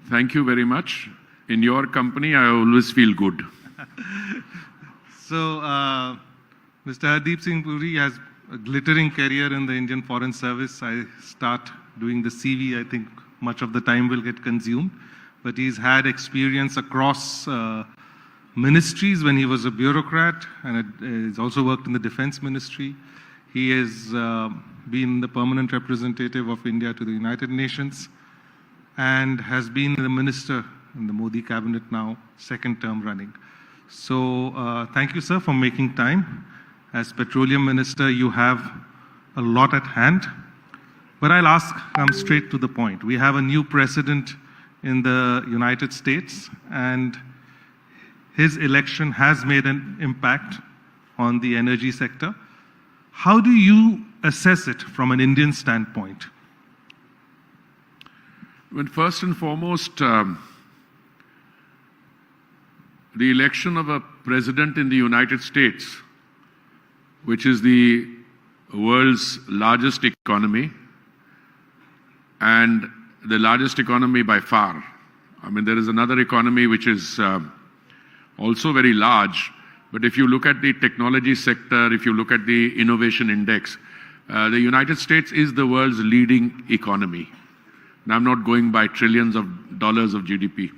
Thank you very much. In your company, I always feel good. So, Mr. Hardeep Singh Puri has a glittering career in the Indian Foreign Service. I start doing the CV, I think much of the time will get consumed. But he's had experience across ministries when he was a bureaucrat, and he's also worked in the Defense Ministry. He has been the permanent representative of India to the United Nations and has been the minister in the Modi cabinet now, second term running. So thank you, sir, for making time. As Petroleum Minister, you have a lot at hand. But I'll come straight to the point. We have a new president in the United States, and his election has made an impact on the energy sector. How do you assess it from an Indian standpoint? Well, first and foremost, the election of a president in the United States, which is the world's largest economy and the largest economy by far. I mean, there is another economy which is also very large, but if you look at the technology sector, if you look at the innovation index, the United States is the world's leading economy. And I'm not going by trillions of dollars of GDP.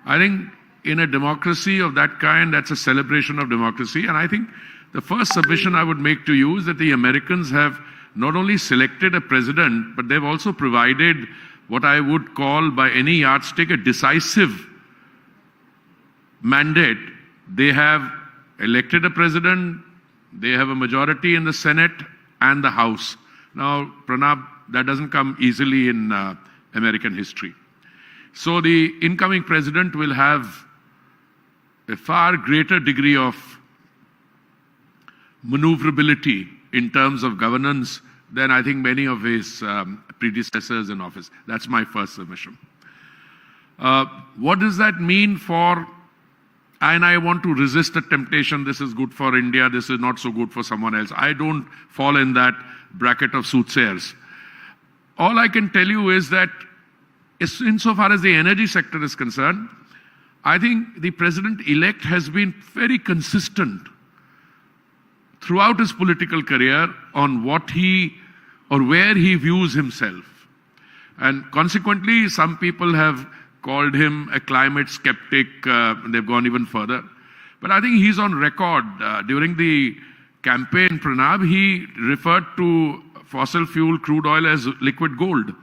I think in a democracy of that kind, that's a celebration of democracy. And I think the first submission I would make to you is that the Americans have not only selected a president, but they've also provided what I would call by any yardstick a decisive mandate. They have elected a president, they have a majority in the Senate and the House. Now, Pranab, that doesn't come easily in American history. So the incoming president will have a far greater degree of maneuverability in terms of governance than I think many of his predecessors in office. That's my first submission. What does that mean for, and I want to resist the temptation, this is good for India, this is not so good for someone else. I don't fall in that bracket of soothsayers. All I can tell you is that insofar as the energy sector is concerned, I think the president-elect has been very consistent throughout his political career on what he or where he views himself. And consequently, some people have called him a climate skeptic, they've gone even further. But I think he's on record. During the campaign, Pranab, he referred to fossil fuel crude oil as liquid gold.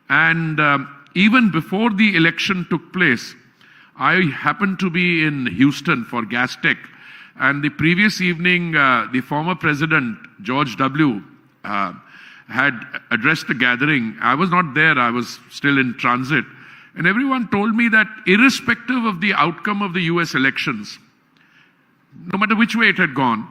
And even before the election took place, I happened to be in Houston for Gas Tech. And the previous evening, the former president, George W., had addressed a gathering. I was not there, I was still in transit. And everyone told me that irrespective of the outcome of the US elections, no matter which way it had gone,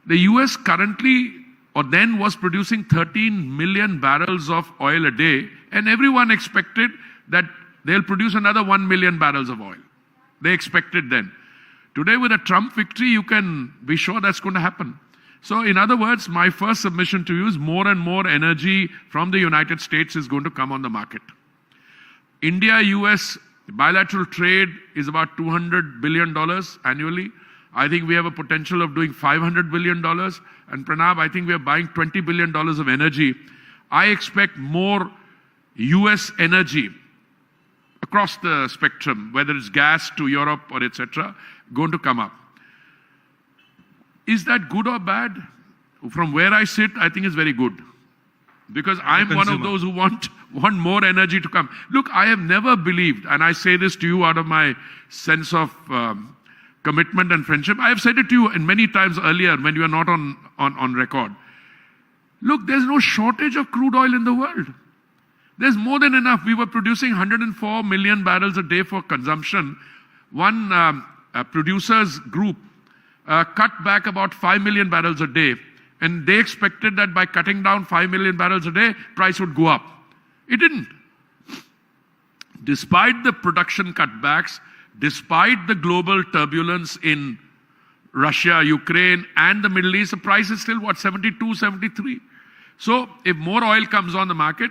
the US currently or then was producing 13 million barrels of oil a day, and everyone expected that they'll produce another 1 million barrels of oil. They expected then. Today, with a Trump victory, you can be sure that's going to happen. So, in other words, my first submission to you is more and more energy from the United States is going to come on the market. India-US bilateral trade is about $200 billion annually. I think we have a potential of doing $500 billion. And Pranab, I think we are buying $20 billion of energy. I expect more US energy across the spectrum, whether it's gas to Europe or etc., going to come up. Is that good or bad? From where I sit, I think it's very good. Because I'm one of those who want more energy to come. Look, I have never believed, and I say this to you out of my sense of commitment and friendship. I have said it to you many times earlier when you were not on record. Look, there's no shortage of crude oil in the world. There's more than enough. We were producing 104 million barrels a day for consumption. One producers group cut back about 5 million barrels a day. And they expected that by cutting down 5 million barrels a day, price would go up. It didn't. Despite the production cutbacks, despite the global turbulence in Russia, Ukraine, and the Middle East, the price is still, what, 72, 73? So if more oil comes on the market,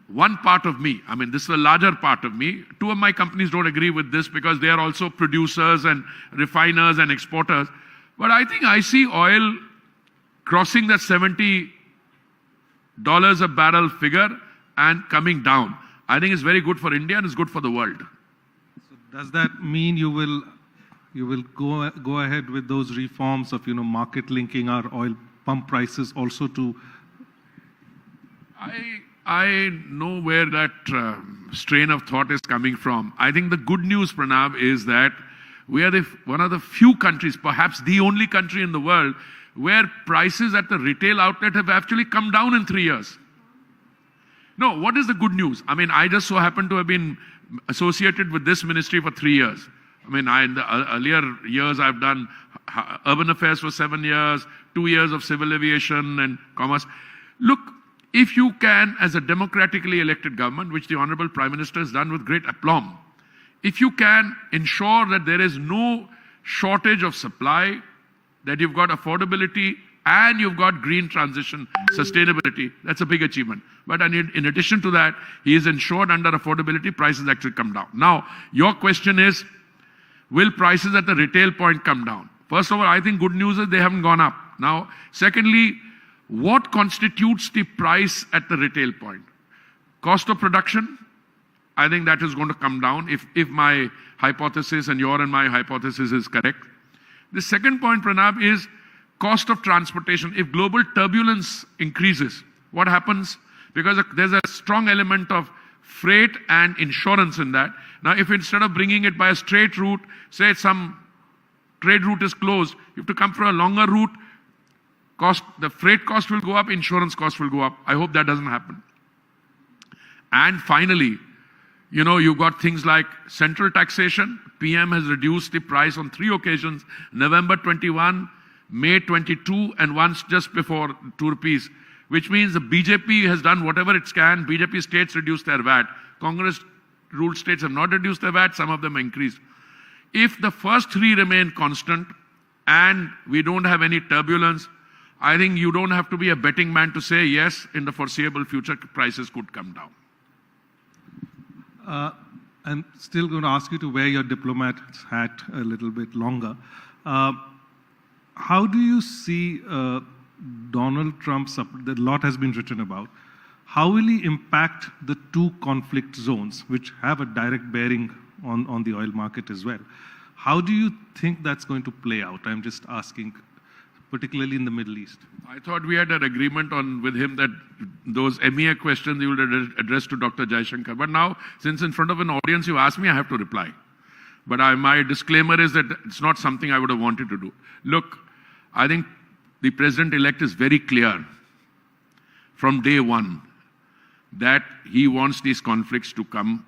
one part of me, I mean, this is a larger part of me. Two of my companies don't agree with this because they are also producers and refiners and exporters. But I think I see oil crossing that $70 a barrel figure and coming down. I think it's very good for India and it's good for the world. So does that mean you will go ahead with those reforms of market linking our oil pump prices also to? I know where that strain of thought is coming from. I think the good news, Pranav, is that we are one of the few countries, perhaps the only country in the world, where prices at the retail outlet have actually come down in 3 years. No, what is the good news? I mean, I just so happen to have been associated with this ministry for 3 years. I mean, in the earlier years, I've done urban affairs for 7 years, 2 years of civil aviation and commerce. Look, if you can, as a democratically elected government, which the Honorable Prime Minister has done with great aplomb, if you can ensure that there is no shortage of supply, that you've got affordability and you've got green transition, sustainability, that's a big achievement. But in addition to that, he is ensured under affordability, prices actually come down. Now, your question is, will prices at the retail point come down? First of all, I think good news is they haven't gone up. Now, secondly, what constitutes the price at the retail point? Cost of production? I think that is going to come down if my hypothesis and your and my hypothesis is correct. The second point, Pranav, is cost of transportation. If global turbulence increases, what happens? Because there's a strong element of freight and insurance in that. Now, if instead of bringing it by a straight route, say some trade route is closed, you have to come for a longer route, the freight cost will go up, insurance cost will go up. I hope that doesn't happen. And finally, you've got things like central taxation. PM has reduced the price on 3 occasions, November 21, May 22, and once just before 2 rupees, which means the BJP has done whatever it can. BJP states reduced their VAT. Congress-ruled states have not reduced their VAT, some of them increased. If the first 3 remain constant and we don't have any turbulence, I think you don't have to be a betting man to say, yes, in the foreseeable future, prices could come down. I'm still going to ask you to wear your diplomat's hat a little bit longer. How do you see Donald Trump's, a lot has been written about, how will he impact the 2 conflict zones, which have a direct bearing on the oil market as well? How do you think that's going to play out? I'm just asking, particularly in the Middle East. I thought we had an agreement with him that those MEA questions you would address to Dr. Jaishankar. But now, since in front of an audience you asked me, I have to reply. But my disclaimer is that it's not something I would have wanted to do. Look, I think the president-elect is very clear from day one that he wants these conflicts to come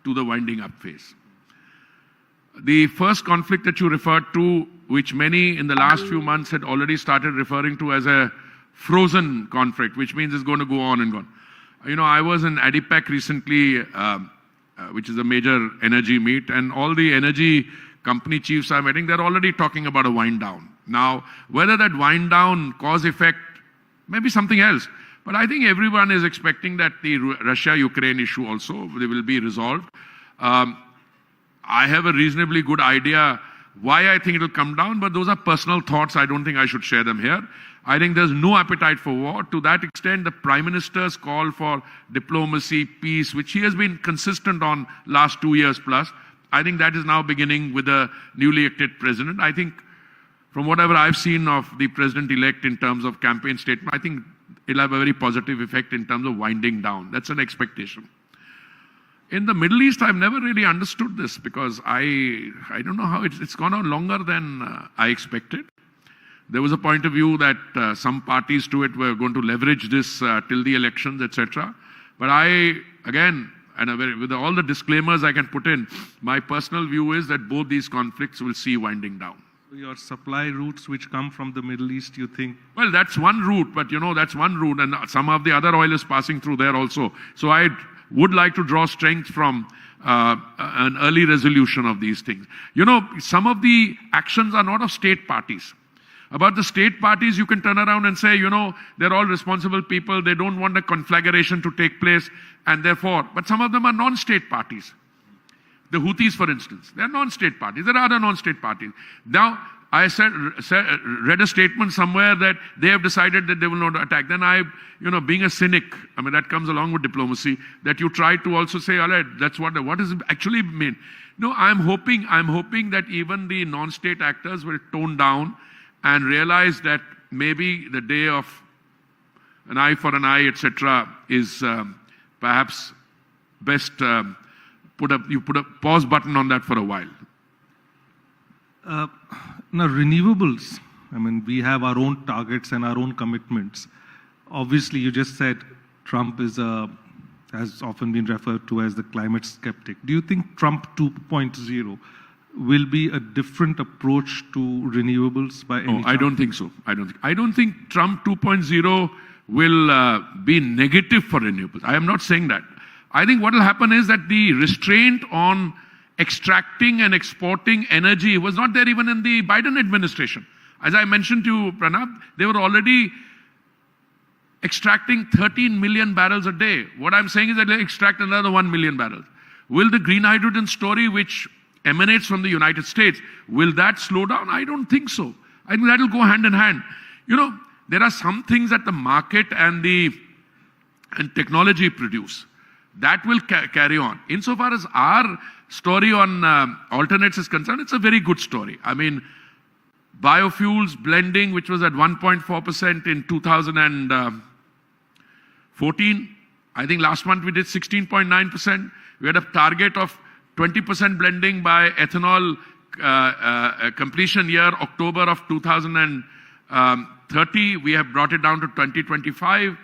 to the winding up phase. The first conflict that you referred to, which many in the last few months had already started referring to as a frozen conflict, which means it's going to go on and on. I was in ADIPEC recently, which is a major energy meet, and all the energy company chiefs I'm meeting, they're already talking about a wind down. Now, whether that wind down cause effect, maybe something else. But I think everyone is expecting that the Russia-Ukraine issue also will be resolved. I have a reasonably good idea why I think it will come down, but those are personal thoughts. I don't think I should share them here. I think there's no appetite for war. To that extent, the Prime Minister's call for diplomacy, peace, which he has been consistent on last 2 years plus, I think that is now beginning with the newly elected president. I think from whatever I've seen of the president-elect in terms of campaign statement, I think it'll have a very positive effect in terms of winding down. That's an expectation. In the Middle East, I've never really understood this because I don't know how it's gone on longer than I expected. There was a point of view that some parties to it were going to leverage this till the elections, etc. But again, and with all the disclaimers I can put in, my personal view is that both these conflicts will see winding down. Your supply routes which come from the Middle East, you think? Well, that's one route, but that's one route, and some of the other oil is passing through there also. So I would like to draw strength from an early resolution of these things. Some of the actions are not of state parties. About the state parties, you can turn around and say, they're all responsible people. They don't want a conflagration to take place. And therefore, but some of them are non-state parties. The Houthis, for instance, they're non-state parties. There are other non-state parties. Now, I read a statement somewhere that they have decided that they will not attack. Then being a cynic, I mean, that comes along with diplomacy, that you try to also say, all right, that's what does it actually mean? No, I'm hoping that even the non-state actors will tone down and realize that maybe the day of an eye for an eye, etc., is perhaps best put a pause button on that for a while. Now, renewables, I mean, we have our own targets and our own commitments. Obviously, you just said Trump has often been referred to as the climate skeptic. Do you think Trump 2.0 will be a different approach to renewables by any chance? I don't think so. I don't think Trump 2.0 will be negative for renewables. I am not saying that. I think what will happen is that the restraint on extracting and exporting energy was not there even in the Biden administration. As I mentioned to you, Pranab, they were already extracting 13 million barrels a day. What I'm saying is that they'll extract another 1 million barrels. Will the green hydrogen story, which emanates from the United States, will that slow down? I don't think so. I think that will go hand in hand. There are some things that the market and technology produce. That will carry on. Insofar as our story on alternates is concerned, it's a very good story. I mean, biofuels blending, which was at 1.4% in 2014. I think last month we did 16.9%. We had a target of 20% blending by ethanol completion year, October of 2030. We have brought it down to 2025.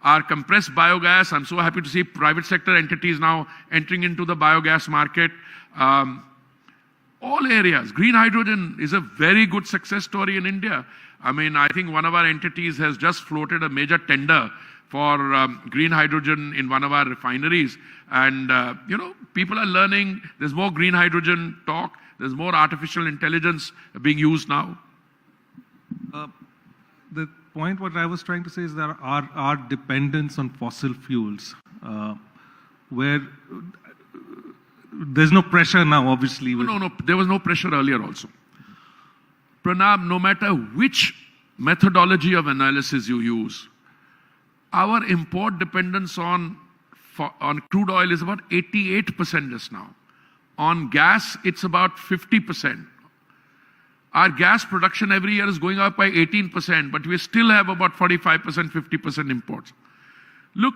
Our compressed biogas, I'm so happy to see private sector entities now entering into the biogas market. All areas. Green hydrogen is a very good success story in India. I mean, I think one of our entities has just floated a major tender for green hydrogen in one of our refineries. And, people are learning. There's more green hydrogen talk. There's more artificial intelligence being used now. The point what I was trying to say is that our dependence on fossil fuels, where there's no pressure now, obviously. No. There was no pressure earlier also. Pranab, no matter which methodology of analysis you use, our import dependence on crude oil is about 88% just now. On gas, it's about 50%. Our gas production every year is going up by 18%, but we still have about 45%, 50% imports. Look,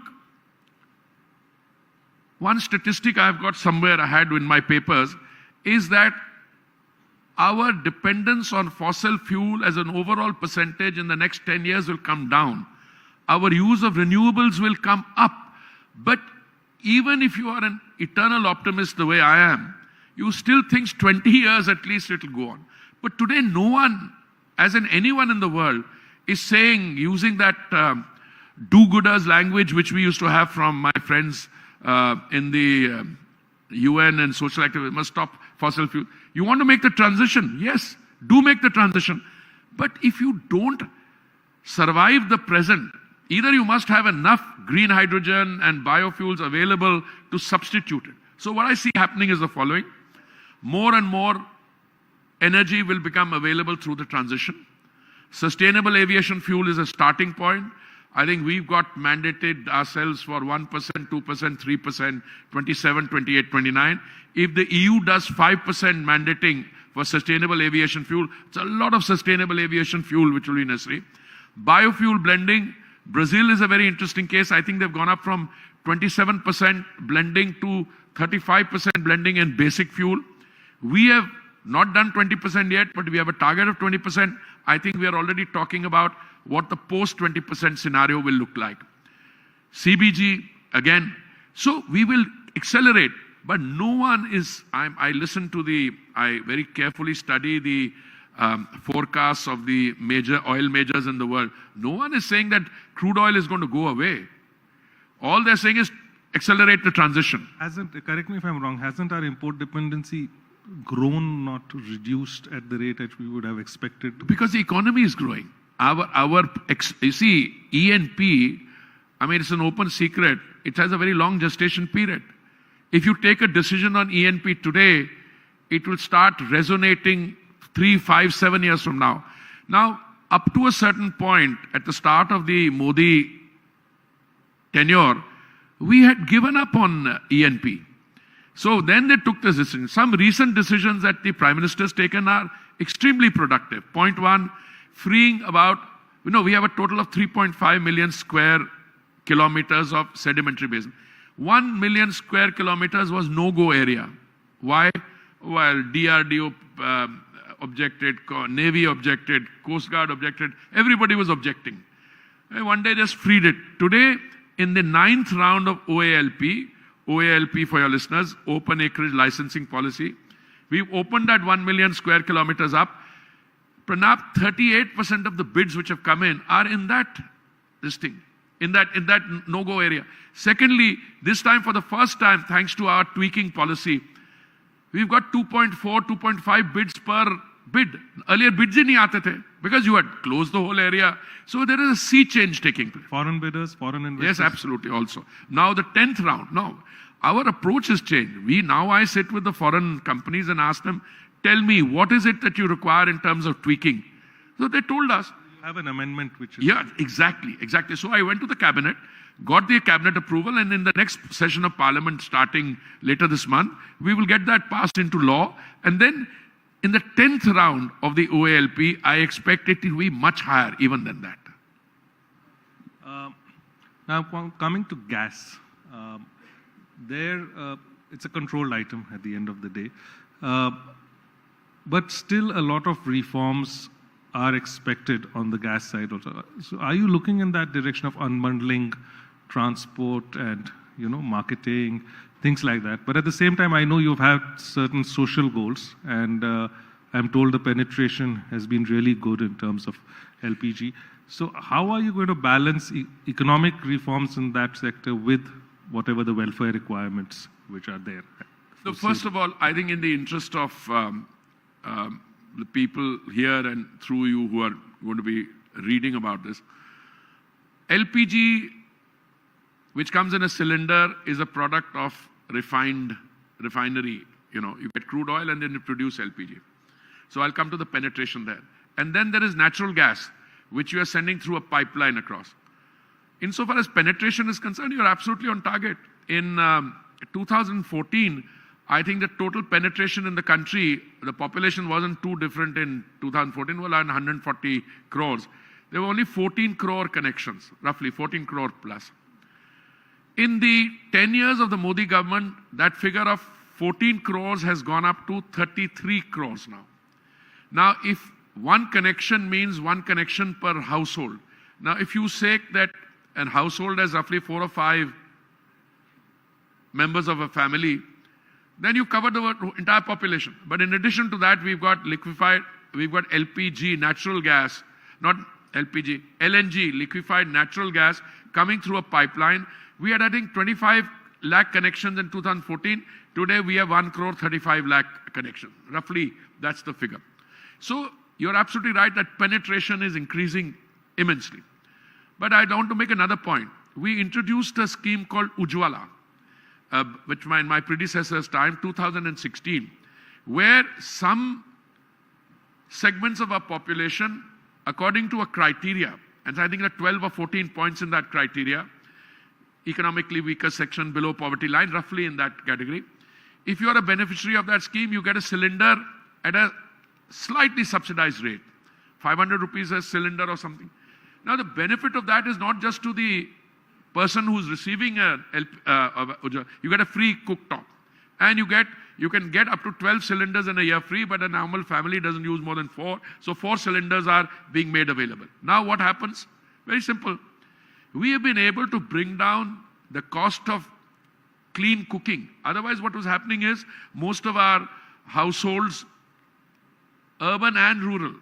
one statistic I've got somewhere I had in my papers is that our dependence on fossil fuel as an overall percentage in the next 10 years will come down. Our use of renewables will come up. But even if you are an eternal optimist the way I am, you still think 20 years at least it will go on. But today no one, as in anyone in the world, is saying, using that do-gooders language which we used to have from my friends in the UN and social activists, must stop fossil fuel. You want to make the transition? Yes, do make the transition. But if you don't survive the present, either you must have enough green hydrogen and biofuels available to substitute it. So what I see happening is the following. More and more energy will become available through the transition. Sustainable aviation fuel is a starting point. I think we've got mandated ourselves for 1%, 2%, 3%, 27, 28, 29. If the EU does 5% mandating for sustainable aviation fuel, it's a lot of sustainable aviation fuel which will be necessary. Biofuel blending, Brazil is a very interesting case. I think they've gone up from 27% blending to 35% blending in basic fuel. We have not done 20% yet, but we have a target of 20%. I think we are already talking about what the post 20% scenario will look like. CBG, again. So we will accelerate, but no one is, I very carefully study the forecasts of the major oil majors in the world. No one is saying that crude oil is going to go away. All they're saying is accelerate the transition. Correct me if I'm wrong, hasn't our import dependency grown, not reduced at the rate that we would have expected? Because the economy is growing. You see, E&P, I mean, it's an open secret. It has a very long gestation period. If you take a decision on E&P today, it will start resonating 3, 5, 7 years from now. Now, up to a certain point, at the start of the Modi tenure, we had given up on E&P. So then they took this decision. Some recent decisions that the Prime Minister has taken are extremely productive. Point one, freeing about, we have a total of 3.5 million square kilometers of sedimentary basin. 1 million square kilometers was no-go area. Why? Well, DRDO objected, Navy objected, Coast Guard objected, everybody was objecting. And one day just freed it. Today, in the 9th round of OALP for your listeners, Open Acreage Licensing Policy, we've opened that 1 million square kilometers up. Pranab, 38% of the bids which have come in are in that in that no-go area. Secondly, this time for the first time, thanks to our tweaking policy, we've got 2.4, 2.5 bids per bid. Earlier bids hi nahi aate the because you had closed the whole area. So there is a sea change taking place. Foreign bidders, foreign investors? Yes, absolutely also. Now the 10th round, now our approach has changed. I sit with the foreign companies and ask them, tell me, what is it that you require in terms of tweaking? So they told us. You have an amendment which is... Yeah, exactly. So I went to the cabinet, got the cabinet approval, and in the next session of parliament starting later this month, we will get that passed into law. And then in the 10th round of the OALP, I expect it to be much higher even than that. Now coming to gas, it's a controlled item at the end of the day. But still a lot of reforms are expected on the gas side also. So are you looking in that direction of unbundling transport and marketing, things like that? But at the same time, I know you've had certain social goals, and I'm told the penetration has been really good in terms of LPG. So how are you going to balance economic reforms in that sector with whatever the welfare requirements which are there? So first of all, I think in the interest of the people here and through you who are going to be reading about this, LPG, which comes in a cylinder, is a product of refinery. You get crude oil and then you produce LPG. So I'll come to the penetration there. And then there is natural gas, which you are sending through a pipeline across. Insofar as penetration is concerned, you're absolutely on target. In 2014, I think the total penetration in the country, the population wasn't too different in 2014, well, 140 crores. There were only 14 crore connections, roughly 14 crore plus. In the 10 years of the Modi government, that figure of 14 crores has gone up to 33 crores now. Now, if one connection means one connection per household. Now, if you say that a household has roughly 4 or 5 members of a family, then you cover the entire population. But in addition to that, we've got LPG, natural gas, not LPG, LNG, liquefied natural gas, coming through a pipeline. We had, I think, 25 lakh connections in 2014. Today, we have 1 crore 35 lakh connections. Roughly, that's the figure. So, you're absolutely right that penetration is increasing immensely. But I want to make another point. We introduced a scheme called Ujjwala, which in my predecessor's time, 2016, where some segments of our population, according to a criteria, and I think there are 12 or 14 points in that criteria, economically weaker section, below poverty line, roughly in that category. If you are a beneficiary of that scheme, you get a cylinder at a slightly subsidized rate, 500 rupees a cylinder or something. Now, the benefit of that is not just to the person who's receiving you get a free cooktop, and you can get up to 12 cylinders in a year free, but a normal family doesn't use more than 4. So 4 cylinders are being made available. Now what happens? Very simple. We have been able to bring down the cost of clean cooking. Otherwise, what was happening is most of our households, urban and rural,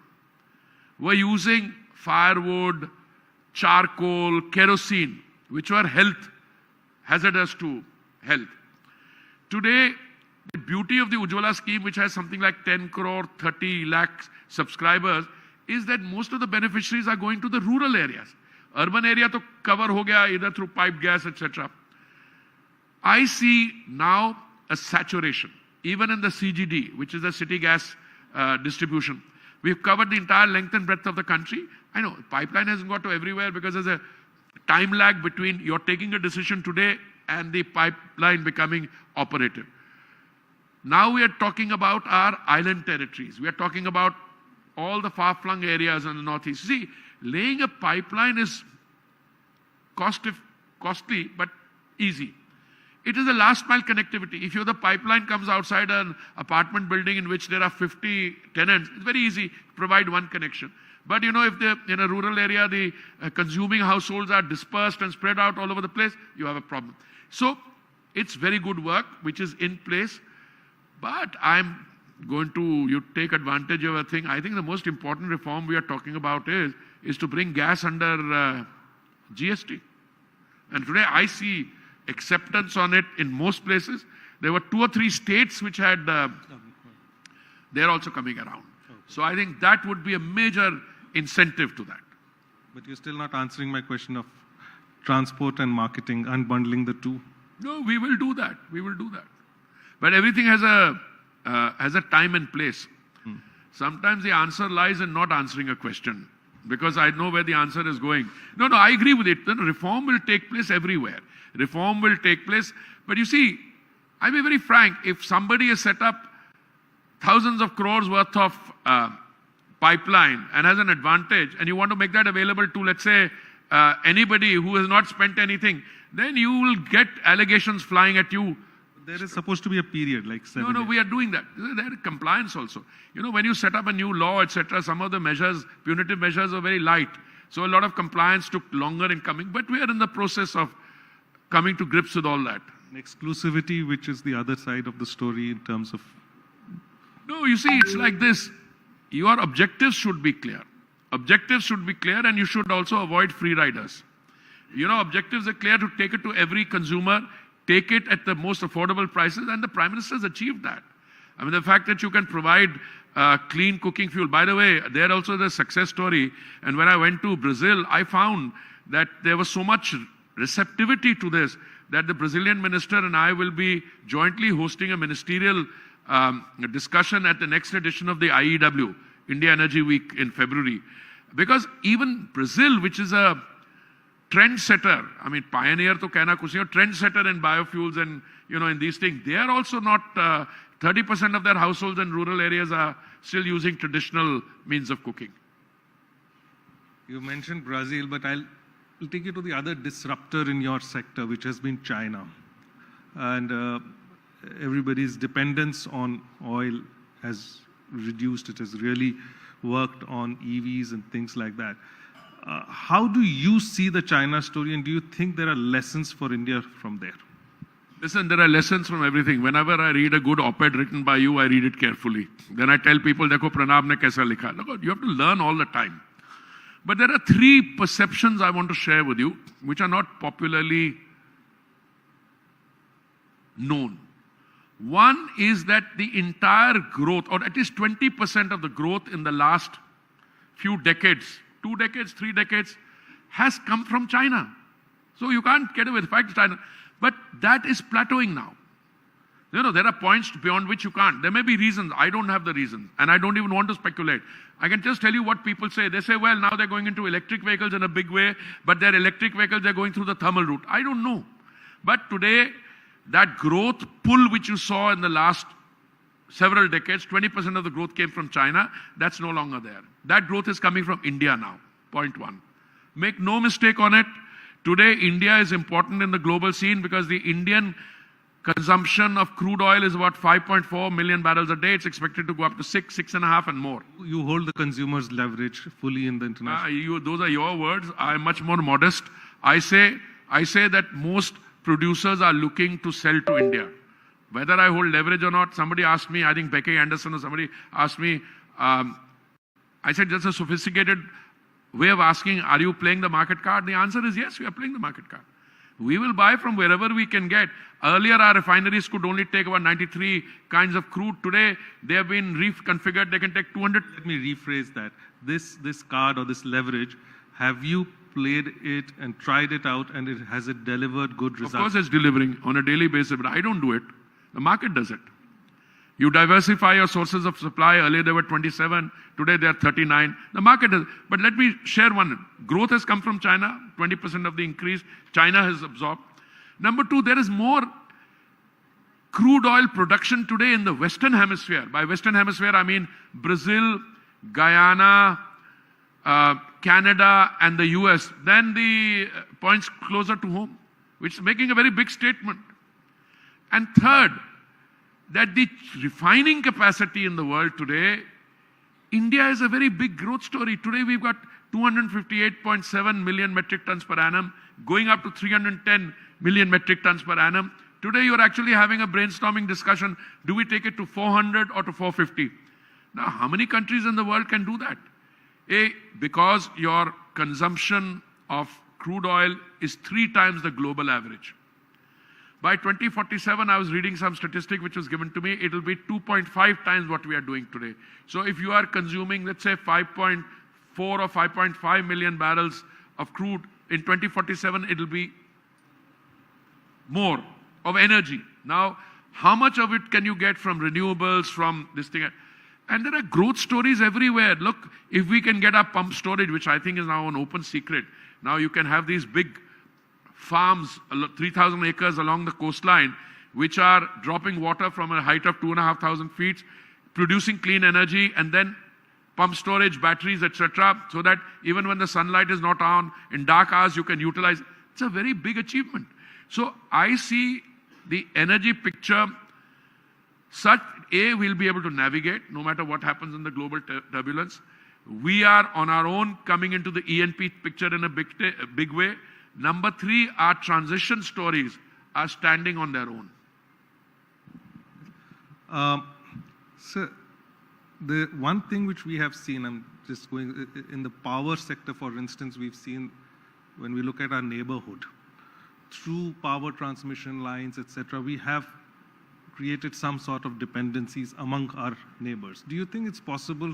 were using firewood, charcoal, kerosene, which were hazardous to health. Today, the beauty of the Ujjwala scheme, which has something like 10 crore, 30 lakh subscribers, is that most of the beneficiaries are going to the rural areas. Urban area to cover ho gaya either through pipe gas, etc. I see now a saturation, even in the CGD, which is the city gas distribution. We've covered the entire length and breadth of the country. I know pipeline hasn't got to everywhere because there's a time lag between you're taking a decision today and the pipeline becoming operative. Now we are talking about our island territories. We are talking about all the far-flung areas in the northeast. See, laying a pipeline is costly but easy. It is a last mile connectivity. If the pipeline comes outside an apartment building in which there are 50 tenants, it's very easy to provide one connection. But if they're in a rural area, the consuming households are dispersed and spread out all over the place, you have a problem. So it's very good work which is in place. But I'm going to take advantage of a thing. I think the most important reform we are talking about is to bring gas under GST. And today I see acceptance on it in most places. There were 2 or 3 states which had, they're also coming around. Okay. So I think that would be a major incentive to that. But you're still not answering my question of transport and marketing, unbundling the two. No, we will do that. We will do that. But everything has a time and place. Sometimes the answer lies in not answering a question because I know where the answer is going. No, I agree with it. Then reform will take place everywhere. Reform will take place. But you see, I'll be very frank. If somebody has set up thousands of crores worth of pipeline and has an advantage and you want to make that available to, let's say, anybody who has not spent anything, then you will get allegations flying at you. There is supposed to be a period like 7 No, we are doing that. There is compliance also. When you set up a new law, etc., some of the measures, punitive measures are very light. So a lot of compliance took longer in coming. But we are in the process of coming to grips with all that. Exclusivity, which is the other side of the story in terms of... No, you see, it's like this. Your objectives should be clear. Objectives should be clear and you should also avoid free riders. Objectives are clear to take it to every consumer, take it at the most affordable prices, and the Prime Minister has achieved that. I mean, the fact that you can provide clean cooking fuel. By the way, there also the success story. And when I went to Brazil, I found that there was so much receptivity to this that the Brazilian minister and I will be jointly hosting a ministerial discussion at the next edition of the IEW, India Energy Week in February. Because even Brazil, which is a trendsetter, I mean, pioneer to कहना कुछ नहीं, trendsetter in biofuels and, in these things, they are also not, 30% of their households in rural areas are still using traditional means of cooking. You mentioned Brazil, but I'll take you to the other disruptor in your sector, which has been China. And everybody's dependence on oil has reduced. It has really worked on EVs and things like that. How do you see the China story, and do you think there are lessons for India from there? Listen, there are lessons from everything. Whenever I read a good op-ed written by you, I read it carefully. Then I tell people, देखो प्रणब ने कैसा लिखा. Look, you have to learn all the time. But there are 3 perceptions I want to share with you, which are not popularly known. One is that the entire growth, or at least 20% of the growth in the last few decades, 2 decades, 3 decades, has come from China. So you can't get away with the fact China. But that is plateauing now. There are points beyond which you can't. There may be reasons. I don't have the reason. And I don't even want to speculate. I can just tell you what people say. They say, well, now they're going into electric vehicles in a big way, but their electric vehicles, they're going through the thermal route. I don't know. But today, that growth pull which you saw in the last several decades, 20% of the growth came from China. That's no longer there. That growth is coming from India now. Point 1. Make no mistake on it. Today, India is important in the global scene because the Indian consumption of crude oil is about 5.4 million barrels a day. It's expected to go up to 6, 6.5 and more. You hold the consumer's leverage fully in the international... Those are your words. I'm much more modest. I say that most producers are looking to sell to India. Whether I hold leverage or not, somebody asked me, I think Becky Anderson or somebody asked me, I said, that's a sophisticated way of asking, are you playing the market card? The answer is yes, we are playing the market card. We will buy from wherever we can get. Earlier, our refineries could only take about 93 kinds of crude. Today, they have been reconfigured. They can take 200. Let me rephrase that. This card or this leverage, have you played it and tried it out, and has it delivered good results? Of course, it's delivering on a daily basis, but I don't do it. The market does it. You diversify your sources of supply. Earlier, there were 27. Today, there are 39. The market does. But let me share one. Growth has come from China. 20% of the increase China has absorbed. Number two, there is more crude oil production today in the Western Hemisphere. By Western Hemisphere, I mean Brazil, Guyana, Canada, and the US, than the points closer to home, which is making a very big statement. And third, that the refining capacity in the world today, India is a very big growth story. Today we've got 258.7 million metric tons per annum, going up to 310 million metric tons per annum. Today you're actually having a brainstorming discussion. Do we take it to 400 or to 450? Now, how many countries in the world can do that? Because your consumption of crude oil is 3 times the global average. By 2047, I was reading some statistic which was given to me, it will be 2.5 times what we are doing today. So if you are consuming, let's say 5.4 or 5.5 million barrels of crude, in 2047, it will be more of energy. Now, how much of it can you get from renewables, from this thing? And there are growth stories everywhere. Look, if we can get our pump storage, which I think is now an open secret, now you can have these big farms, 3,000 acres along the coastline, which are dropping water from a height of 2,500 feet, producing clean energy, and then pump storage, batteries, etc., so that even when the sunlight is not on, in dark hours you can utilize. It's a very big achievement. So I see the energy picture such, we'll be able to navigate no matter what happens in the global turbulence. We are on our own coming into the E&P picture in a big way. Number 3, our transition stories are standing on their own. Sir, the one thing which we have seen, I'm just going, in the power sector, for instance, we've seen, when we look at our neighborhood, through power transmission lines, etc., we have created some sort of dependencies among our neighbors. Do you think it's possible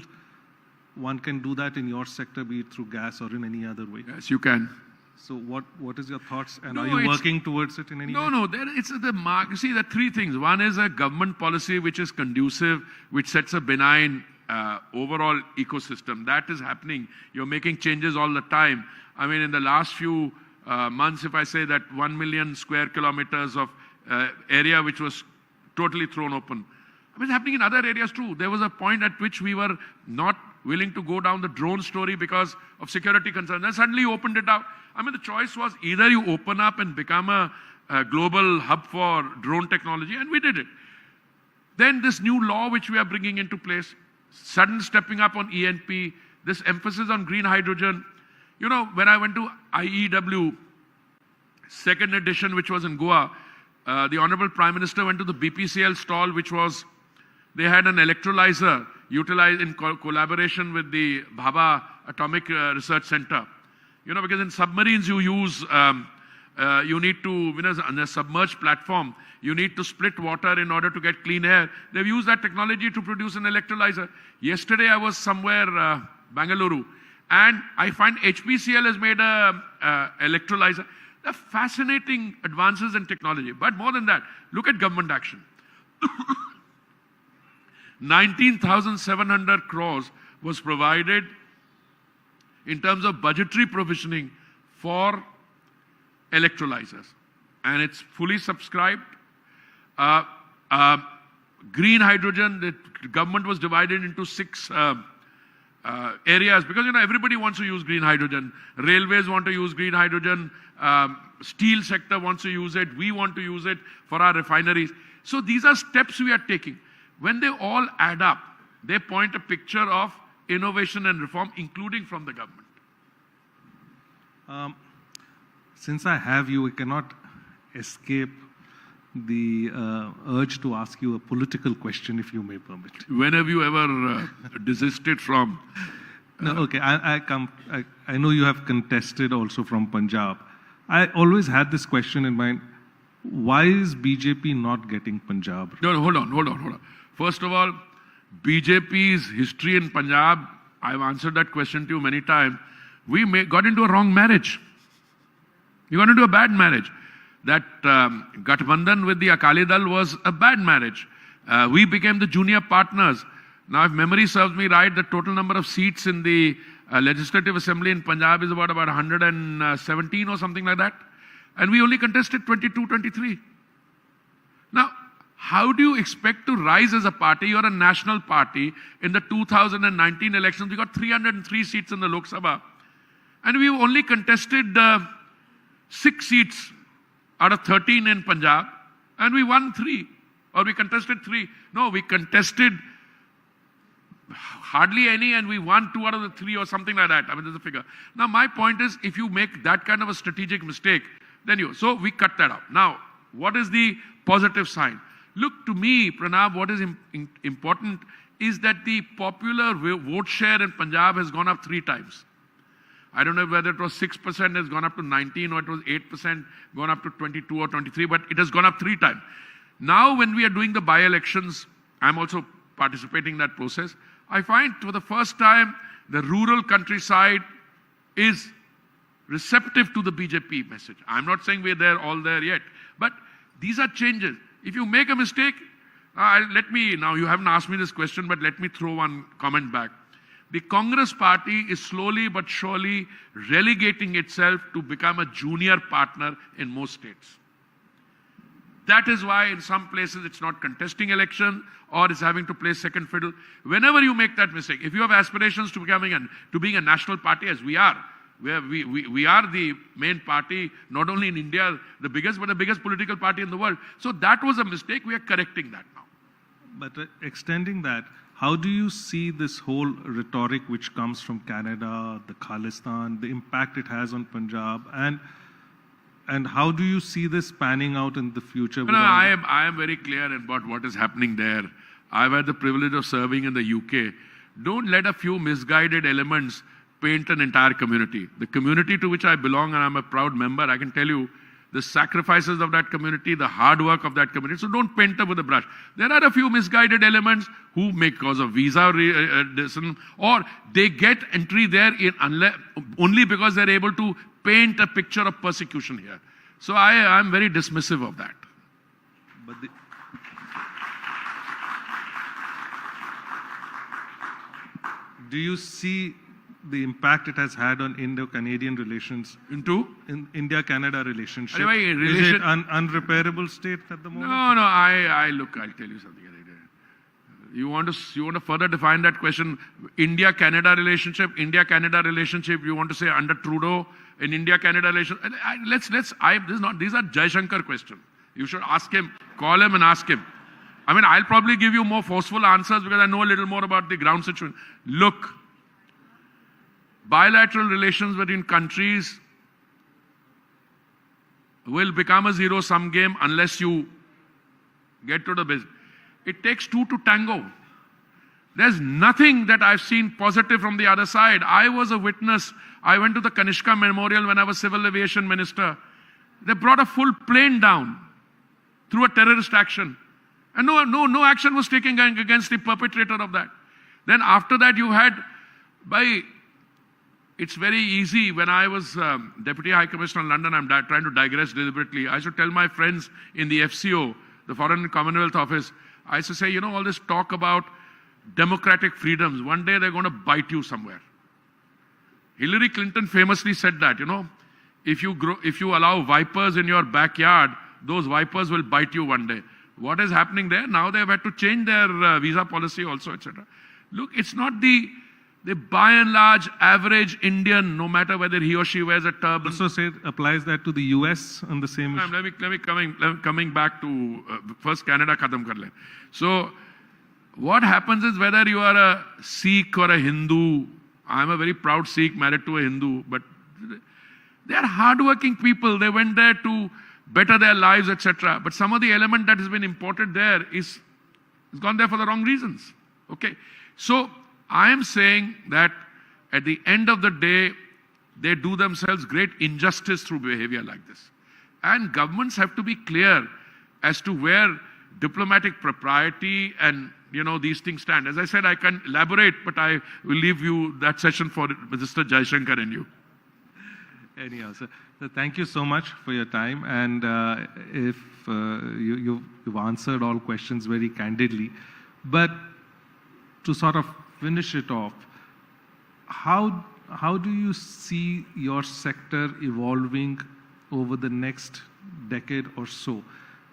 one can do that in your sector, be it through gas or in any other way? Yes, you can. So what is your thoughts, and No, are you working towards it in any way? No, it's the mark. You see, there are 3 things. One is a government policy which is conducive, which sets a benign overall ecosystem. That is happening. You're making changes all the time. I mean, in the last few months, if I say that 1 million square kilometers of area which was totally thrown open. I mean, it's happening in other areas too. There was a point at which we were not willing to go down the drone story because of security concerns. Then suddenly you opened it out. I mean, the choice was either you open up and become a global hub for drone technology, and we did it. Then this new law which we are bringing into place, sudden stepping up on E&P, this emphasis on green hydrogen. You know, when I went to IEW, 2nd edition, which was in Goa, the Honorable Prime Minister went to the BPCL stall, which was, they had an electrolyzer utilized in collaboration with the Bhabha Atomic Research Center. You know, because in submarines you use, you need to, you know, on a submerged platform, you need to split water in order to get clean air. They've used that technology to produce an electrolyzer. Yesterday I was somewhere, Bangalore, and I find HPCL has made a electrolyzer. They're fascinating advances in technology. But more than that, look at government action. 19,700 crores was provided in terms of budgetary provisioning for electrolyzers. And it's fully subscribed. Green hydrogen, the government was divided into 6 areas because, you know, everybody wants to use green hydrogen. Railways want to use green hydrogen. Steel sector wants to use it. We want to use it for our refineries. So these are steps we are taking. When they all add up, they point a picture of innovation and reform, including from the government. Since I have you, I cannot escape the urge to ask you a political question, if you may permit. When have you ever desisted from? No, okay. I know you have contested also from Punjab. I always had this question in mind. Why is BJP not getting Punjab? No, hold on. First of all, BJP's history in Punjab, I've answered that question to you many times. We got into a wrong marriage. We got into a bad marriage. That Gathbandhan with the Akali Dal was a bad marriage. We became the junior partners. Now, if memory serves me right, the total number of seats in the Legislative Assembly in Punjab is about 117 or something like that. And we only contested 22, 23. Now, how do you expect to rise as a party? You're a national party. In the 2019 elections, we got 303 seats in the Lok Sabha. And we only contested 6 seats out of 13 in Punjab. And we won 3. Or we contested 3. No, we contested hardly any and we won 2 out of the 3 or something like that. I mean, there's a figure. Now, my point is, if you make that kind of a strategic mistake, then so we cut that out. Now, what is the positive sign? Look, to me, Pranav, what is important is that the popular vote share in Punjab has gone up 3 times. I don't know whether it was 6% has gone up to 19 or it was 8% gone up to 22 or 23, but it has gone up 3 times. Now, when we are doing the by-elections, I'm also participating in that process. I find for the first time, the rural countryside is receptive to the BJP message. I'm not saying we're all there yet, but these are changes. If you make a mistake, now you haven't asked me this question, but let me throw one comment back. The Congress party is slowly but surely relegating itself to become a junior partner in most states. That is why in some places it's not contesting election or it's having to play second fiddle. Whenever you make that mistake, if you have aspirations to being a national party, as we are, where we are the main party, not only in India, the biggest, but the biggest political party in the world. So that was a mistake. We are correcting that now. But extending that, how do you see this whole rhetoric which comes from Canada, the Khalistan, the impact it has on Punjab, and how do you see this panning out in the future? No, I am very clear about what is happening there. I've had the privilege of serving in the UK. Don't let a few misguided elements paint an entire community. The community to which I belong, and I'm a proud member, I can tell you the sacrifices of that community, the hard work of that community. So don't paint them with a brush. There are a few misguided elements who make cause of visa or they get entry there only because they're able to paint a picture of persecution here. So I'm very dismissive of that. But do you see the impact it has had on Indo-Canadian relations? In India-Canada relationship. Anyway, is it an unrepairable state at the moment? No, look, I'll tell you something. You want to further define that question? India-Canada relationship, you want to say under Trudeau, in India-Canada relationship. These are Jaishankar questions. You should ask him, call him and ask him. I mean, I'll probably give you more forceful answers because I know a little more about the ground situation. Look, bilateral relations between countries will become a zero-sum game unless you get to the business. It takes 2 to tango. There's nothing that I've seen positive from the other side. I was a witness. I went to the Kanishka Memorial when I was Civil Aviation Minister. They brought a full plane down through a terrorist action. And no action was taken against the perpetrator of that. Then after that you had, it's very easy. When I was Deputy High Commissioner in London, I'm trying to digress deliberately. I should tell my friends in the FCO, the Foreign and Commonwealth Office, I used to say, all this talk about democratic freedoms, one day they're going to bite you somewhere. Hillary Clinton famously said that, if you allow vipers in your backyard, those vipers will bite you one day. What is happening there? Now they've had to change their visa policy also, etc. Look, it's not the by and large average Indian, no matter whether he or she wears a turban. Also say applies that to the US on the same issue. Let me coming back to first Canada khatam kar le. So what happens is whether you are a Sikh or a Hindu, I'm a very proud Sikh married to a Hindu, but they are hardworking people. They went there to better their lives, etc. But some of the element that has been imported there is gone there for the wrong reasons. Okay, so I am saying that at the end of the day, they do themselves great injustice through behavior like this. And governments have to be clear as to where diplomatic propriety and these things stand. As I said, I can elaborate, but I will leave you that session for Mr. Jaishankar and you. Anyhow, sir, thank you so much for your time. And if you've answered all questions very candidly, but to sort of finish it off, how do you see your sector evolving over the next decade or so?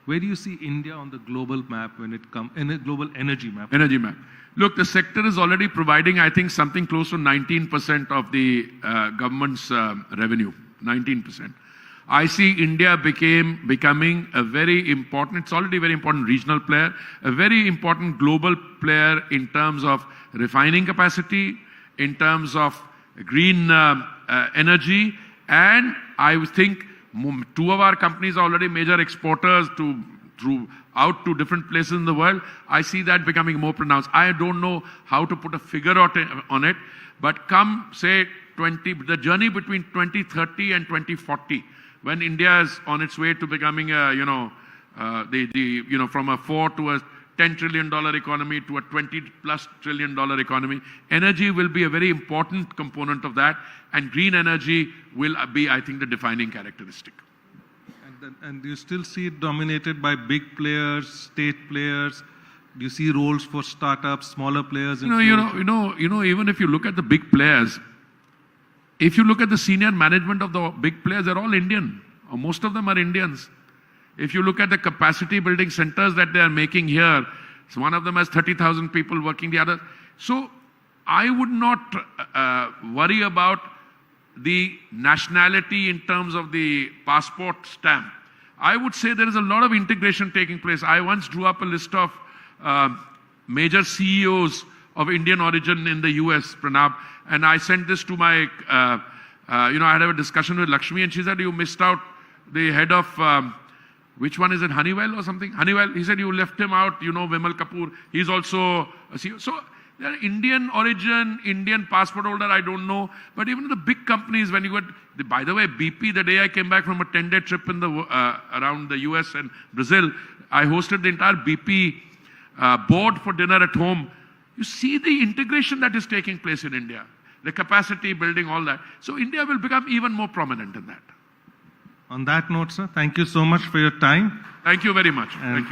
Where do you see India on the global map when it comes in a global energy map? Energy map. Look, the sector is already providing, I think, something close to 19% of the government's revenue. 19%. I see India becoming a very important, it's already a very important regional player, a very important global player in terms of refining capacity, in terms of green energy, and I think two of our companies are already major exporters out to different places in the world. I see that becoming more pronounced. I don't know how to put a figure on it, but come say the journey between 2030 and 2040, when India is on its way to becoming from a 4 to a $10 trillion economy to a $20+ trillion economy, energy will be a very important component of that, and green energy will be, I think, the defining characteristic. And do you still see it dominated by big players, state players? Do you see roles for startups, smaller players? Even if you look at the big players, if you look at the senior management of the big players, they're all Indian, or most of them are Indians. If you look at the capacity building centers that they are making here, so one of them has 30,000 people working, the other. So I would not worry about the nationality in terms of the passport stamp. I would say there is a lot of integration taking place. I once drew up a list of major CEOs of Indian origin in the US, Pranab, and I sent this to my, I had a discussion with Lakshmi, and she said, you missed out the head of, which one is it, Honeywell or something? Honeywell, he said, you left him out, Vimal Kapoor, he's also a CEO. So they're Indian origin, Indian passport holder, I don't know. But even the big companies, when you got, by the way, BP, the day I came back from a 10-day trip in around the US and Brazil, I hosted the entire BP board for dinner at home. You see the integration that is taking place in India, the capacity building, all that. So India will become even more prominent in that. On that note, sir, thank you so much for your time. Thank you very much. Thank you.